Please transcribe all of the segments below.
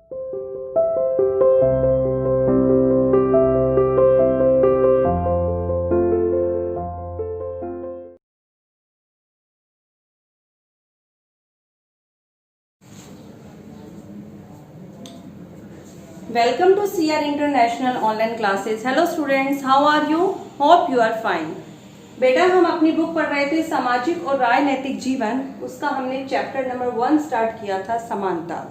Welcome to CR International Online Classes. Hello students, how are you? Hope you are fine. बेटा हम अपनी book पढ़ रहे थे सामाजिक और राजनैतिक जीवन, उसका हमने चैप्टर नंबर 1 स्टार्ट किया था समानता।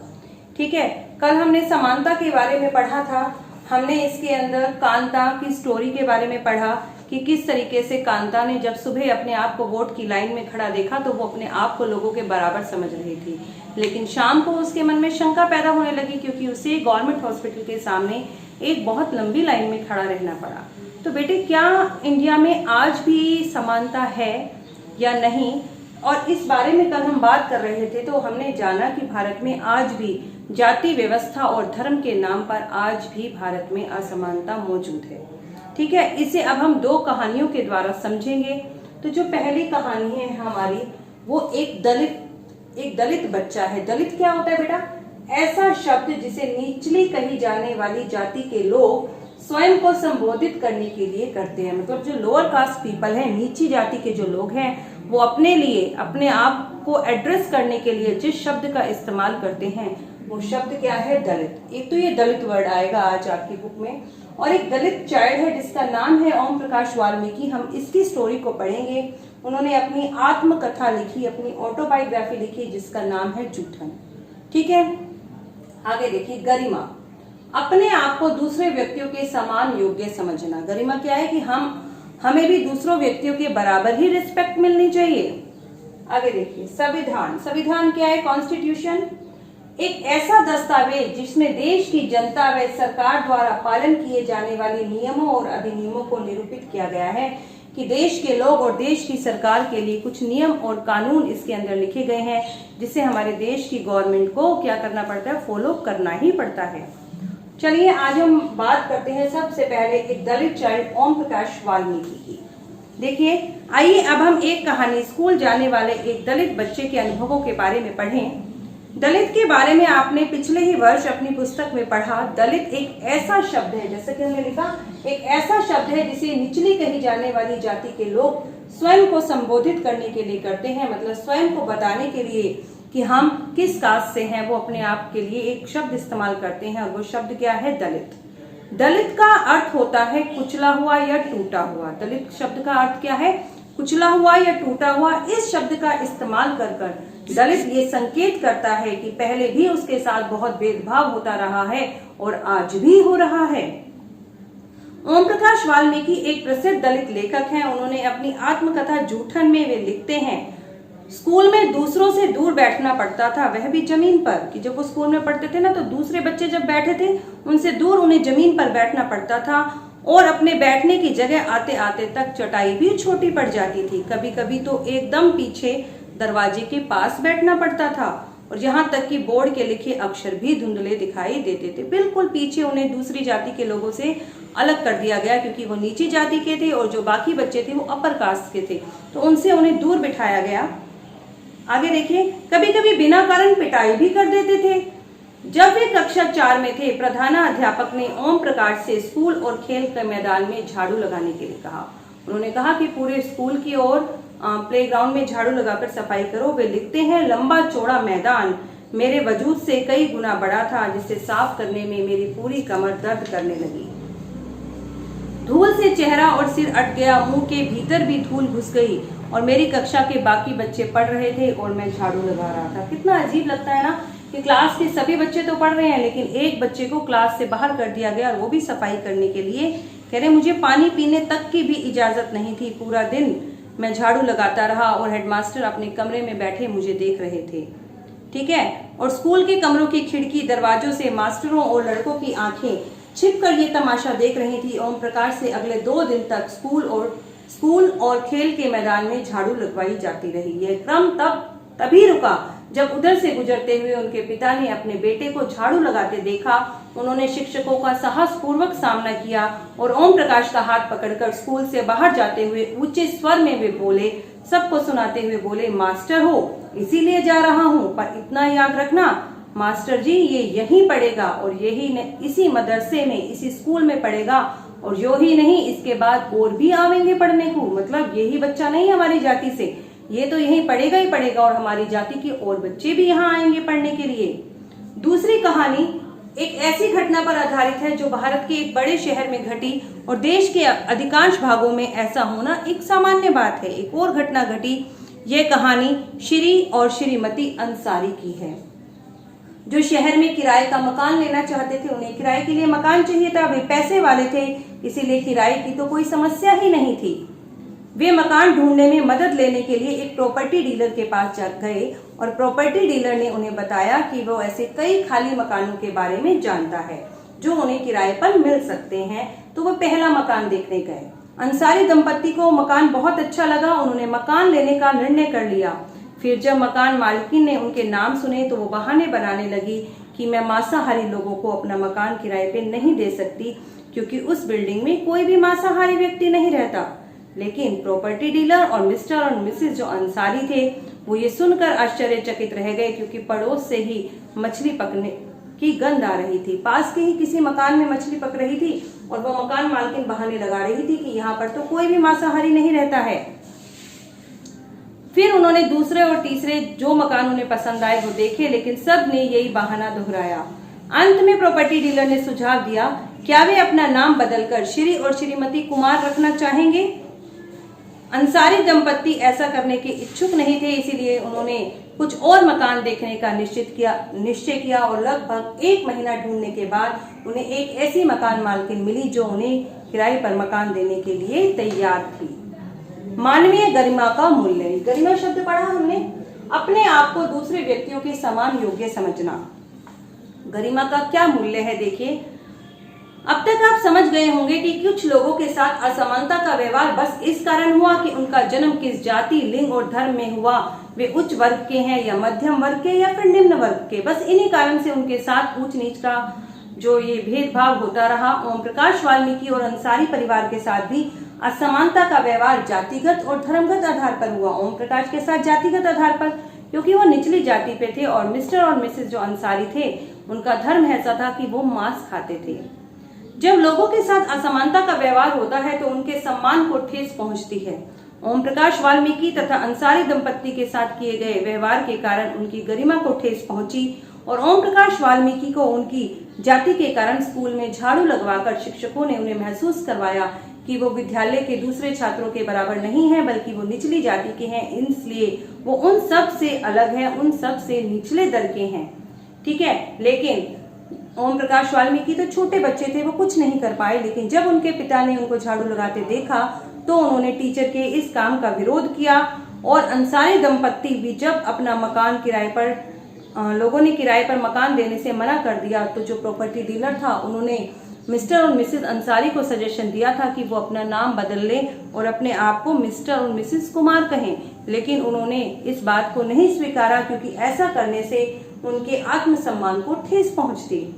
ठीक है, कल हमने समानता के बारे में पढ़ा था। हमने इसके अंदर कांता की स्टोरी के बारे में पढ़ा कि किस तरीके से कांता ने जब सुबह अपने आप को वोट की लाइन में खड़ा देखा तो वो अपने आप को लोगों के बराबर समझ रही थी, लेकिन शाम को उसके मन में शंका पैदा होने लगी क्योंकि उसे गवर्नमेंट हॉस्पिटल के सामने एक बहुत लंबी लाइन में खड़ा रहना पड़ा। तो बेटे, क्या इंडिया में आज भी समानता है या नहीं, और इस बारे में कल हम बात कर रहे थे तो हमने जाना कि भारत में आज भी जाति व्यवस्था और धर्म के नाम पर आज भी भारत में असमानता मौजूद है। ठीक है, इसे अब हम 2 कहानियों के द्वारा समझेंगे। तो जो पहली कहानी है हमारी, वो एक दलित बच्चा है। दलित क्या होता है बेटा? ऐसा शब्द जिसे निचली कही जाने वाली जाति के लोग स्वयं को संबोधित करने के लिए करते हैं। मतलब जो लोअर कास्ट पीपल है, नीची जाति के जो लोग हैं, वो अपने लिए अपने आप को एड्रेस करने के लिए जिस शब्द का इस्तेमाल करते हैं वो शब्द क्या है? दलित। एक तो ये दलित वर्ड आएगा आज आपकी बुक में, और एक दलित चाइल्ड है जिसका नाम है ओम प्रकाश वाल्मीकि। हम इसकी स्टोरी को पढ़ेंगे। उन्होंने अपनी आत्मकथा लिखी, अपनी ऑटोबायोग्राफी लिखी जिसका नाम है जूठन। ठीक है, आगे देखिए, गरिमा। अपने आप को दूसरे व्यक्तियों के समान योग्य समझना। गरिमा क्या है कि हमें भी दूसरों व्यक्तियों के बराबर ही रिस्पेक्ट मिलनी चाहिए। आगे देखिए, संविधान। संविधान क्या है? कॉन्स्टिट्यूशन। एक ऐसा दस्तावेज जिसमें देश की जनता व सरकार द्वारा पालन किए जाने वाले नियमों और अधिनियमों को निरूपित किया गया है कि देश के लोग और देश की सरकार के लिए कुछ नियम और कानून इसके अंदर लिखे गए हैं जिसे हमारे देश की गवर्नमेंट को क्या करना पड़ता है? फॉलो करना ही पड़ता है। चलिए आज हम बात करते हैं सबसे पहले एक दलित चाइल्ड ओम प्रकाश वाल्मीकि की। देखिए, आइए अब हम एक कहानी, स्कूल जाने वाले एक दलित बच्चे के अनुभवों के बारे में पढ़ें। दलित के बारे में आपने पिछले ही वर्ष अपनी पुस्तक में पढ़ा। दलित एक ऐसा शब्द है, जैसे कि हमने लिखा, एक ऐसा शब्द है जिसे निचली कही जाने वाली जाति के लोग स्वयं को संबोधित करने के लिए करते हैं। मतलब स्वयं को बताने के लिए कि हम किस कास्ट से हैं, वो अपने आप के लिए एक शब्द इस्तेमाल करते हैं, और वो शब्द क्या है? दलित। दलित का अर्थ होता है कुचला हुआ या टूटा हुआ। दलित शब्द का अर्थ क्या है? कुचला हुआ या टूटा हुआ। इस शब्द का इस्तेमाल कर दलित ये संकेत करता है कि पहले भी उसके साथ बहुत भेदभाव होता रहा है और आज भी हो रहा है। ओम प्रकाश वाल्मीकि एक प्रसिद्ध दलित लेखक हैं। उन्होंने अपनी आत्मकथा जूठन में वे लिखते हैं, स्कूल में दूसरों से दूर बैठना पड़ता था, वह भी जमीन पर। कि जब वो स्कूल में पढ़ते थे ना, तो दूसरे बच्चे जब बैठे थे उनसे दूर उन्हें जमीन पर बैठना पड़ता था, और अपने बैठने की जगह आते आते तक चटाई भी छोटी पड़ जाती थी। कभी कभी तो एकदम पीछे दरवाजे के पास बैठना पड़ता था, और यहाँ तक कि बोर्ड के लिखे अक्षर भी धुंधले दिखाई देते थे। बिल्कुल पीछे उन्हें दूसरी जाति के लोगों से अलग कर दिया गया, क्योंकि वो नीची जाति के थे और जो बाकी बच्चे थे वो अपर कास्ट के थे, तो उनसे उन्हें दूर बिठाया गया। आगे देखिए, कभी कभी बिना कारण पिटाई भी कर देते थे। जब वे कक्षा 4 में थे, प्रधानाध्यापक ने ओम प्रकाश से स्कूल और खेल के मैदान में झाड़ू लगाने के लिए कहा। उन्होंने कहा कि पूरे स्कूल की ओर प्लेग्राउंड में झाड़ू लगाकर सफाई करो। वे लिखते हैं, लंबा चौड़ा मैदान मेरे वजूद से कई गुना बड़ा था, जिसे साफ करने में मेरी पूरी कमर दर्द करने लगी। धूल से चेहरा और सिर अट गया, मुंह के भीतर भी धूल घुस गई, और मेरी कक्षा के बाकी बच्चे पढ़ रहे थे और मैं झाड़ू लगा रहा था। कितना अजीब लगता है ना कि क्लास के सभी बच्चे तो पढ़ रहे हैं, लेकिन एक बच्चे को क्लास से बाहर कर दिया गया, और वो भी सफाई करने के लिए। कह रहे, मुझे पानी पीने तक की भी इजाजत नहीं थी। पूरा दिन मैं झाड़ू लगाता रहा और हेडमास्टर अपने कमरे में बैठे मुझे देख रहे थे। ठीक है, और स्कूल के कमरों की खिड़की दरवाजों से मास्टरों और लड़कों की आंखें छिपकर ये तमाशा देख रही थी। ओम प्रकाश से अगले 2 दिन तक स्कूल और खेल के मैदान में झाड़ू लगवाई जाती रही। यह क्रम तभी रुका जब उधर से गुजरते हुए उनके पिता ने अपने बेटे को झाड़ू लगाते देखा। उन्होंने शिक्षकों का साहसपूर्वक सामना किया और ओम प्रकाश का हाथ पकड़कर स्कूल से बाहर जाते हुए ऊंचे स्वर में वे बोले, सबको सुनाते हुए बोले, मास्टर हो इसीलिए जा रहा हूँ, पर इतना याद रखना मास्टर जी ये यहीं पढ़ेगा और इसी मदरसे में, इसी स्कूल में पढ़ेगा, और यो ही नहीं इसके बाद और भी आवेंगे पढ़ने को, मतलब यही बच्चा नहीं हमारी जाति से, ये तो यहीं पढ़ेगा ही पढ़ेगा और हमारी जाति के और बच्चे भी यहाँ आएंगे पढ़ने के लिए। दूसरी कहानी एक ऐसी घटना पर आधारित है जो भारत के एक बड़े शहर में घटी और देश के अधिकांश भागों में ऐसा होना एक सामान्य बात है। एक और घटना घटी, यह कहानी श्री और श्रीमती अंसारी की है, जो शहर में किराए का मकान लेना चाहते थे। उन्हें किराए के लिए मकान चाहिए था, वे पैसे वाले थे, इसीलिए किराए की तो कोई समस्या ही नहीं थी। वे मकान ढूंढने में मदद लेने के लिए एक प्रॉपर्टी डीलर के पास गए और प्रॉपर्टी डीलर ने उन्हें बताया कि वो ऐसे कई खाली मकानों के बारे में जानता है जो उन्हें किराए पर मिल सकते हैं। तो वो पहला मकान देखने गए। अंसारी दंपत्ति को मकान बहुत अच्छा लगा, उन्होंने मकान लेने का निर्णय कर लिया। फिर जब मकान मालकिन ने उनके नाम सुने तो वो बहाने बनाने लगी कि मैं मांसाहारी लोगों को अपना मकान किराए पे नहीं दे सकती क्योंकि उस बिल्डिंग में कोई भी मांसाहारी व्यक्ति नहीं रहता। लेकिन प्रॉपर्टी डीलर और मिस्टर और मिसेस जो अंसारी थे वो ये सुनकर आश्चर्यचकित रह गए, क्योंकि पड़ोस से ही मछली पकने की गंध आ रही थी। पास के ही किसी मकान में मछली पक रही थी और वो मकान मालकिन बहाने लगा रही थी कि यहाँ पर तो कोई भी मांसाहारी नहीं रहता है। फिर उन्होंने दूसरे और तीसरे जो मकान उन्हें पसंद आए वो देखे, लेकिन सब ने यही बहाना दोहराया। अंत में प्रॉपर्टी डीलर ने सुझाव दिया, क्या वे अपना नाम बदलकर श्री और श्रीमती कुमार रखना चाहेंगे? अंसारी दंपत्ति ऐसा करने के इच्छुक नहीं थे, इसीलिए उन्होंने कुछ और मकान देखने का निश्चय किया और लगभग 1 महीना ढूंढने के बाद उन्हें एक ऐसी मकान मालकिन मिली जो उन्हें किराए पर मकान देने के लिए तैयार थी। मानवीय गरिमा का मूल्य। गरिमा शब्द पढ़ा हमने, अपने आप को दूसरे व्यक्तियों के समान योग्य समझना। गरिमा का क्या मूल्य है देखिए। अब तक आप समझ गए होंगे कि कुछ लोगों के साथ असमानता का व्यवहार बस इस कारण हुआ कि उनका जन्म किस जाति, लिंग और धर्म में हुआ, वे उच्च वर्ग के हैं या मध्यम वर्ग के या फिर निम्न वर्ग के। बस इन्हीं कारण से उनके साथ ऊंच नीच का जो ये भेदभाव होता रहा। ओम प्रकाश वाल्मीकि और अंसारी परिवार के साथ भी असमानता का व्यवहार जातिगत और धर्मगत आधार पर हुआ। ओम प्रकाश के साथ जातिगत आधार पर, क्योंकि वो निचली जाति पे थे, और मिस्टर और मिसेस जो अंसारी थे उनका धर्म ऐसा था कि वो मांस खाते थे। जब लोगों के साथ असमानता का व्यवहार होता है तो उनके सम्मान को ठेस पहुंचती है। ओम प्रकाश वाल्मीकि तथा अंसारी दंपत्ति के साथ किए गए व्यवहार के कारण उनकी गरिमा को ठेस पहुंची और ओम प्रकाश वाल्मीकि को उनकी जाति के कारण स्कूल में झाड़ू लगवाकर शिक्षकों ने उन्हें महसूस करवाया कि वो विद्यालय के दूसरे छात्रों के बराबर नहीं है, बल्कि वो निचली जाति के हैं, इसलिए वो उन सब से अलग है, उन सब से निचले दर के हैं। ठीक है, लेकिन ओम प्रकाश वाल्मीकि तो छोटे बच्चे थे, वो कुछ नहीं कर पाए। लेकिन जब उनके पिता ने उनको झाड़ू लगाते देखा तो उन्होंने टीचर के इस काम का विरोध किया और अंसारी दंपत्ति भी जब अपना मकान किराए पर लोगों ने किराए पर मकान देने से मना कर दिया तो जो प्रॉपर्टी डीलर था उन्होंने मिस्टर और मिसेस अंसारी को सजेशन दिया था कि वो अपना नाम बदल लें और अपने आप को मिस्टर और मिसेस कुमार कहें। लेकिन उन्होंने इस बात को नहीं स्वीकारा, क्योंकि ऐसा करने से उनके आत्मसम्मान को ठेस पहुंचती।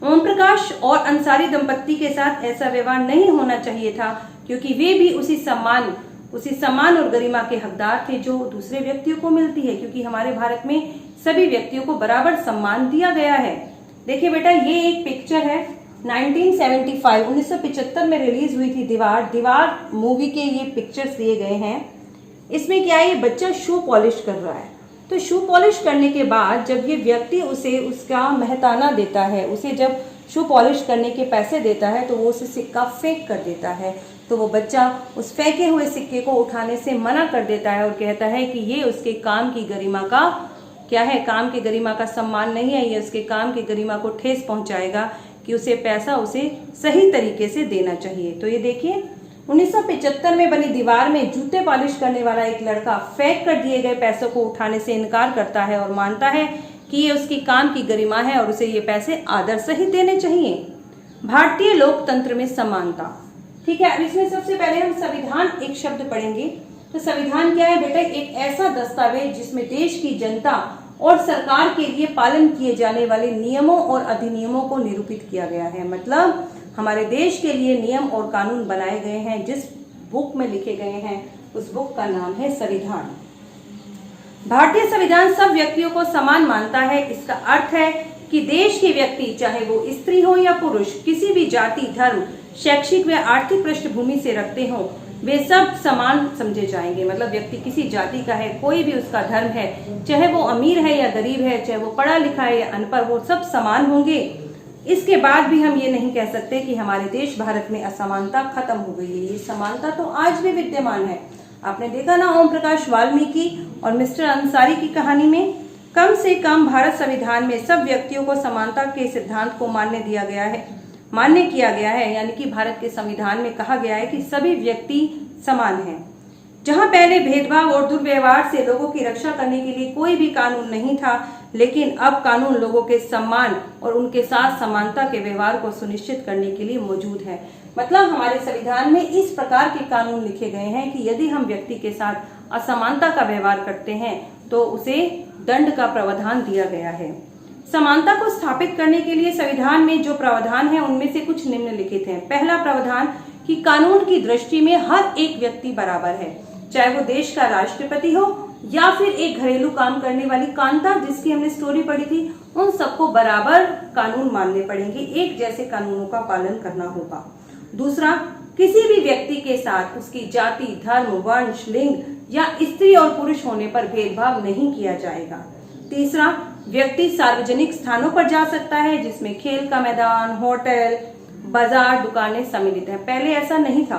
ओम प्रकाश और अंसारी दंपत्ति के साथ ऐसा व्यवहार नहीं होना चाहिए था, क्योंकि वे भी उसी सम्मान और गरिमा के हकदार थे जो दूसरे व्यक्तियों को मिलती है, क्योंकि हमारे भारत में सभी व्यक्तियों को बराबर सम्मान दिया गया है। देखिए बेटा, ये एक पिक्चर है 1975 में रिलीज हुई थी। दीवार मूवी के ये पिक्चर्स दिए गए हैं। इसमें क्या है, ये बच्चा शू पॉलिश कर रहा है। तो शू पॉलिश करने के बाद जब ये व्यक्ति उसे उसका मेहताना देता है, उसे जब शू पॉलिश करने के पैसे देता है तो वो उसे सिक्का फेंक कर देता है। तो वो बच्चा उस फेंके हुए सिक्के को उठाने से मना कर देता है और कहता है कि ये उसके काम की गरिमा का क्या है, काम की गरिमा का सम्मान नहीं है, ये उसके काम की गरिमा को ठेस पहुंचाएगा कि उसे पैसा उसे सही तरीके से देना चाहिए। तो ये देखिए 1975 में बनी दीवार में जूते पॉलिश करने वाला एक लड़का फेंक कर दिए गए पैसों को उठाने से इनकार करता है और मानता है कि ये उसकी काम की गरिमा है और उसे ये पैसे आदर सहित देने चाहिए। भारतीय लोकतंत्र में समानता। ठीक है, अब इसमें सबसे पहले हम संविधान एक शब्द पढ़ेंगे। तो संविधान क्या है बेटा, एक ऐसा दस्तावेज जिसमें देश की जनता और सरकार के लिए पालन किए जाने वाले नियमों और अधिनियमों को निरूपित किया गया है। मतलब हमारे देश के लिए नियम और कानून बनाए गए हैं, जिस बुक में लिखे गए हैं उस बुक का नाम है संविधान। भारतीय संविधान सब व्यक्तियों को समान मानता है। इसका अर्थ है कि देश के व्यक्ति, चाहे वो स्त्री हो या पुरुष, किसी भी जाति, धर्म, शैक्षिक व आर्थिक पृष्ठभूमि से रखते हो, वे सब समान समझे जाएंगे। मतलब व्यक्ति किसी जाति का है, कोई भी उसका धर्म है, चाहे वो अमीर है या गरीब है, चाहे वो पढ़ा लिखा है या अनपढ़, वो सब समान होंगे। इसके बाद भी हम ये नहीं कह सकते कि हमारे देश भारत में असमानता खत्म हो गई है। ये समानता तो आज भी विद्यमान है। आपने देखा ना ओम प्रकाश वाल्मीकि और मिस्टर अंसारी की कहानी में, कम से कम भारत संविधान में सब व्यक्तियों को समानता के सिद्धांत को मान्य किया गया है। यानी कि भारत के संविधान में कहा गया है कि सभी व्यक्ति समान हैं। जहां पहले भेदभाव और दुर्व्यवहार से लोगों की रक्षा करने के लिए कोई भी कानून नहीं था, लेकिन अब कानून लोगों के सम्मान और उनके साथ समानता के व्यवहार को सुनिश्चित करने के लिए मौजूद है। मतलब हमारे संविधान में इस प्रकार के कानून लिखे गए हैं कि यदि हम व्यक्ति के साथ असमानता का व्यवहार करते हैं तो उसे दंड का प्रावधान दिया गया है। समानता को स्थापित करने के लिए संविधान में जो प्रावधान है उनमें से कुछ निम्नलिखित हैं। पहला प्रावधान कि कानून की दृष्टि में हर एक व्यक्ति बराबर है, चाहे वो देश का राष्ट्रपति हो या फिर एक घरेलू काम करने वाली कांता, जिसकी हमने स्टोरी पढ़ी थी, उन सबको बराबर कानून मानने पड़ेंगे, एक जैसे कानूनों का पालन करना होगा। दूसरा, किसी भी व्यक्ति के साथ उसकी जाति, धर्म, वंश, लिंग या स्त्री और पुरुष होने पर भेदभाव नहीं किया जाएगा। तीसरा, व्यक्ति सार्वजनिक स्थानों पर जा सकता है जिसमें खेल का मैदान, होटल, बाजार, दुकानें सम्मिलित हैं। पहले ऐसा नहीं था।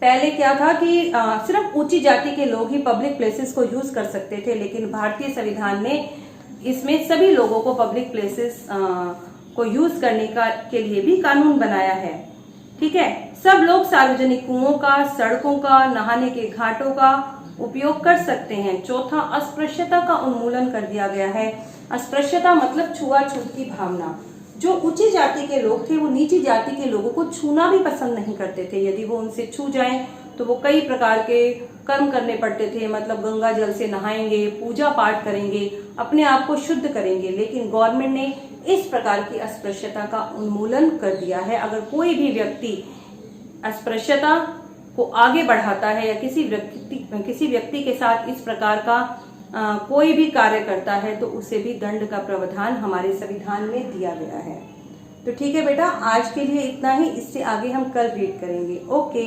पहले क्या था कि सिर्फ ऊंची जाति के लोग ही पब्लिक प्लेसेस को यूज कर सकते थे, लेकिन भारतीय संविधान ने इसमें सभी लोगों को पब्लिक प्लेसेस को यूज करने के लिए भी कानून बनाया है। ठीक है, सब लोग सार्वजनिक कुओं का, सड़कों का, नहाने के घाटों का उपयोग कर सकते हैं। चौथा, अस्पृश्यता का उन्मूलन कर दिया गया है। अस्पृश्यता मतलब छुआछूत की भावना। जो ऊंची जाति के लोग थे वो नीची जाति के लोगों को छूना भी पसंद नहीं करते थे। यदि वो उनसे छू जाएं तो वो कई प्रकार के कर्म करने पड़ते थे। मतलब गंगा जल से नहाएंगे, पूजा पाठ करेंगे, अपने आप को शुद्ध करेंगे। लेकिन गवर्नमेंट ने इस प्रकार की अस्पृश्यता का उन्मूलन कर दिया है। अगर कोई भी व्यक्ति अस्पृश्यता को आगे बढ़ाता है या किसी व्यक्ति के साथ इस प्रकार का कोई भी कार्य करता है तो उसे भी दंड का प्रावधान हमारे संविधान में दिया गया है। तो ठीक है बेटा, आज के लिए इतना ही। इससे आगे हम कल रीड करेंगे। ओके।